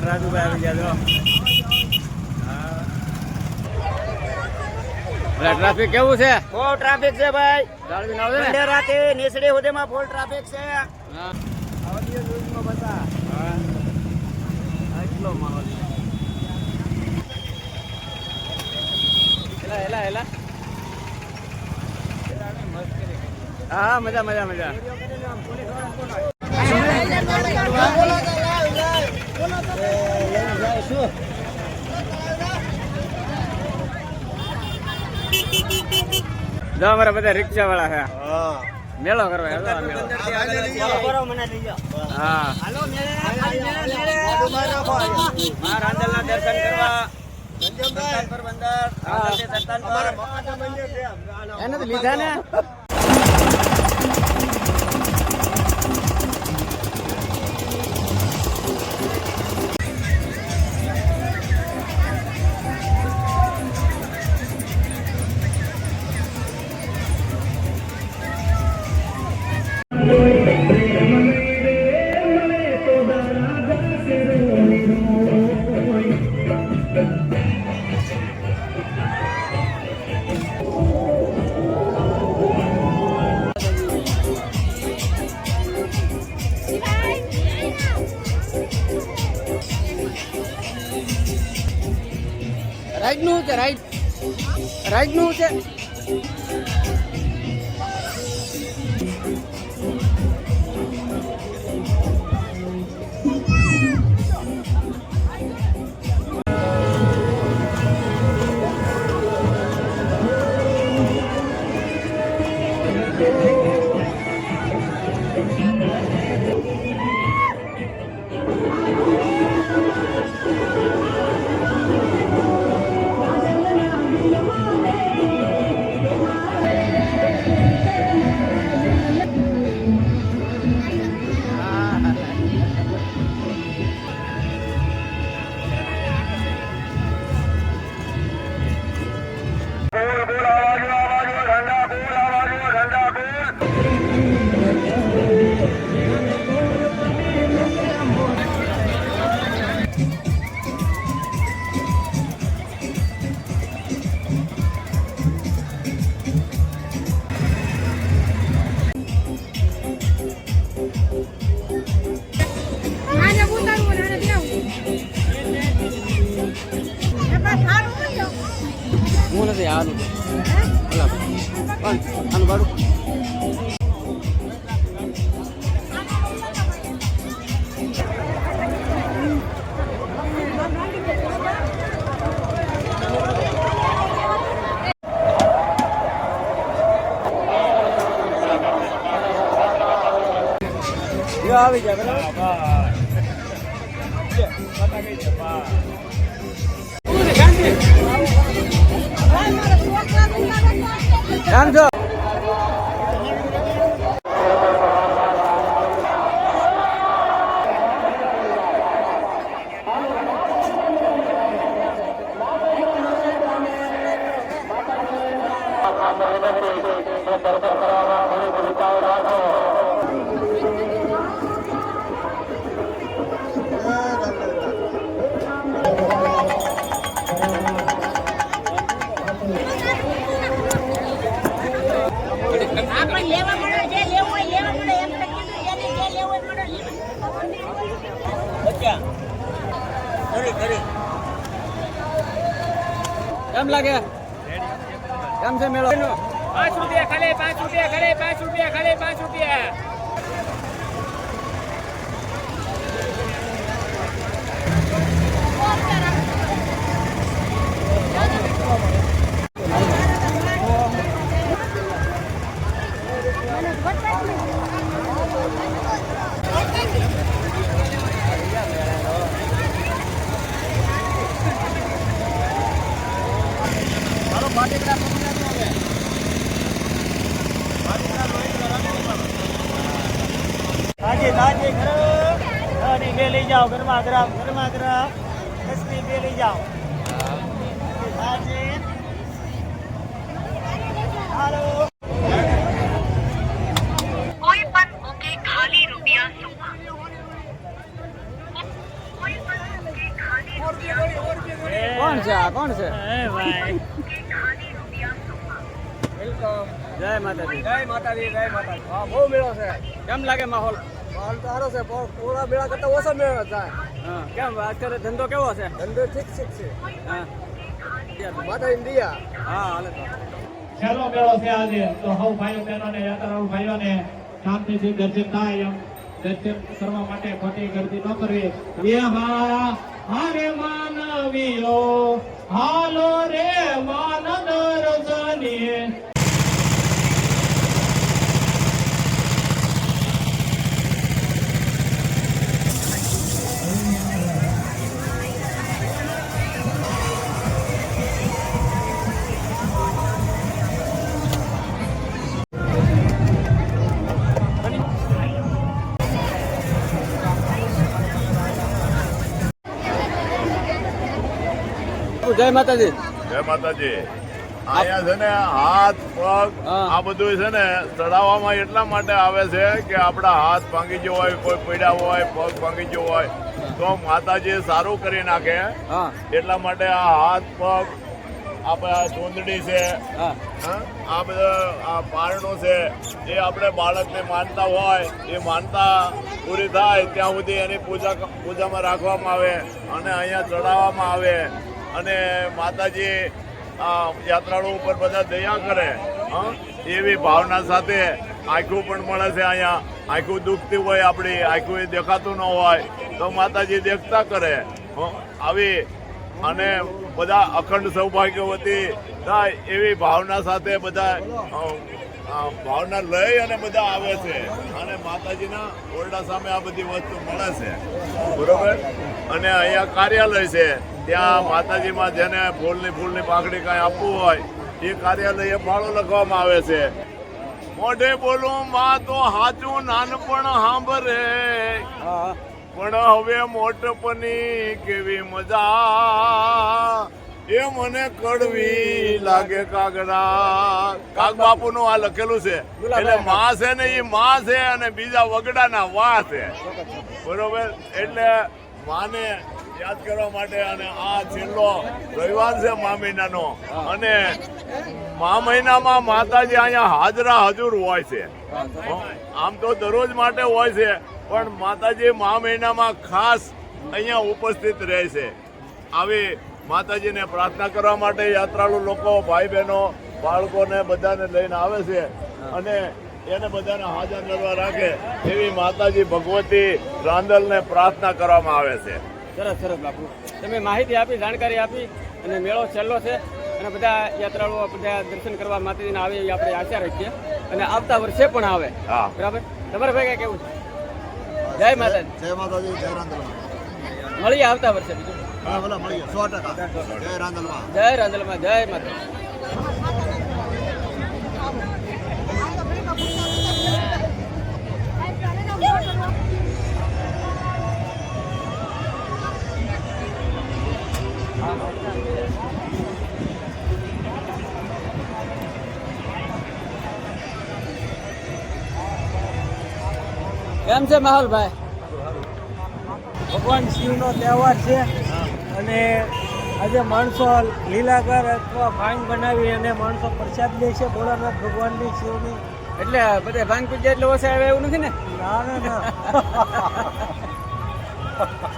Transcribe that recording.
રાજુભાઈ આવી ગયા છો ટ્રાફિક કેવું છે? બહુ ટ્રાફિક છે ભાઈ. રાતે નેસડી સુધીમાં ફૂલ ટ્રાફિક છે. એટલો માહોલ હા મજા મજા મજા. જો અમારા બધા રિક્ષા વાળા છે. મેળો કરવા હા રાંદલના દર્શન કરવા એને તો લીધા ને. રાઈડ નું છે રાઈડ નું છે. હું નથી આનું આનું ભાડું આવી જાય બરાબર. જો કેમ લાગે? કેમ છે મેળો? 5 રૂપિયા ખાલે 5 રૂપિયા ખાલે 5 રૂપિયા ખાલે 5 રૂપિયા. ताजे घर बे ले जाओ गरमा गरम 10 बे ले जाओ ताजे. हेलो कोई पण ओके खाली रुपया 100 कोई पण કોણ છે આ કોણ છે એ ભાઈ જય માતાજી જય માતાજી જય માતાજી. હા બહુ મેળો છે. કેમ લાગે માહોલ માલ તો સારો છે પણ પૂરા મેળા કરતા ઓછો મેળો થાય. હા કેમ અત્યારે ધંધો કેવો છે ધંધો ઠીક છે. હા માતા ઇન્ડિયા. હા હાલે તો છેલ્લો મેળો છે આજે તો સૌ ભાઈઓ બહેનોને યાત્રાળુ ભાઈઓને શાંતિથી દર્શન થાય એમ દર્શન કરવા માટે ખોટી ગર્દી ન કરવી. હારે માનવીઓ હાલો રે માન દર્શનીએ. જય માતાજી જય માતાજી. અહીંયા છે ને હાથ પગ હા. આ બધું છે ને ચડાવવામાં એટલા માટે આવે છે કે આપણા હાથ ભાંગી ગયો હોય, કોઈ પડ્યા હોય, પગ ભાંગી ગયો હોય તો માતાજી સારું કરી નાખે. હા એટલા માટે આ હાથ પગ આપણા ચૂંદડી છે, હા હા, આ બધા આ પારણું છે એ આપણે બાળકને માનતા હોય એ માનતા પૂરી થાય ત્યાં સુધી એની પૂજામાં રાખવામાં આવે અને અહીંયા ચડાવવામાં આવે અને માતાજી આ યાત્રાળુ ઉપર બધા દયા કરે. હા, એવી ભાવના સાથે આંખું પણ મળે છે. અહીંયા આંખું દુખતી હોય, આપણી આંખું એ દેખાતું ન હોય તો માતાજી દેખતા કરે. આવી અને બધા અખંડ સૌભાગ્યવતી થાય એવી ભાવના સાથે બધા ભાવના લઈ અને બધા આવે છે અને માતાજીના ઓરડા સામે આ બધી વસ્તુ મળે છે. બરોબર. અને અહીંયા કાર્યાલય છે, ત્યાં માતાજીમાં જેને ફૂલની પાંખડી કાંઈ આપવું હોય એ કાર્યાલયે ફાળો લખવામાં આવે છે. મોઢે બોલું માં તો હાચું નાનપણ સાંભળે હા પણ હવે મોટપની કેવી મજા એ મને કડવી લાગે કાગડા. કાગ બાપુ નું આ લખેલું છે. એટલે માં છે ને એ માં છે અને બીજા વગડાના વા છે. બરોબર. એટલે માને યાદ કરવા માટે અને આ છેલ્લો રવિવાર છે મા મહિનાનો અને મા મહિનામાં માતાજી અહીંયા હાજરા હજુર હોય છે. આમ તો દરરોજ માટે હોય છે પણ માતાજી મા મહિનામાં ખાસ અહીંયા ઉપસ્થિત રહે છે. આવી માતાજીને પ્રાર્થના કરવા માટે યાત્રાળુ લોકો, ભાઈ બહેનો, બાળકોને બધાને લઈને આવે છે અને એને બધાને હાજર કરવા રાખે એવી માતાજી ભગવતી રાંદલને પ્રાર્થના કરવામાં આવે છે. સરસ સરસ બાપુ, તમે માહિતી આપી, જાણકારી આપી અને મેળો છેલ્લો છે અને બધા યાત્રાળુઓ બધા દર્શન કરવા માતાજીને આવે એવી આપણે આશા રાખીએ અને આવતા વર્ષે પણ આવે. હા. બરાબર. તમારે ભાઈ કેવું છે? જય માતાજી. જય માતાજી જય રાંદલમાં. મળીએ આવતા વર્ષે બીજું. હા ભલા મળીએ 100%. જય રાંદલમાં. જય રાંદલમાં જય માતાજી. કેમ છે માહોલ ભાઈ? ભગવાન શિવનો તહેવાર છે અને આજે માણસો લીલાકર અથવા ભાંગ બનાવી અને માણસો પ્રસાદ લે છે ભોળાનાથ ભગવાનની શિવની. એટલે બધે ભાંગ પીજે એટલે ઓછા આવે એવું નથી ને? ના ના ના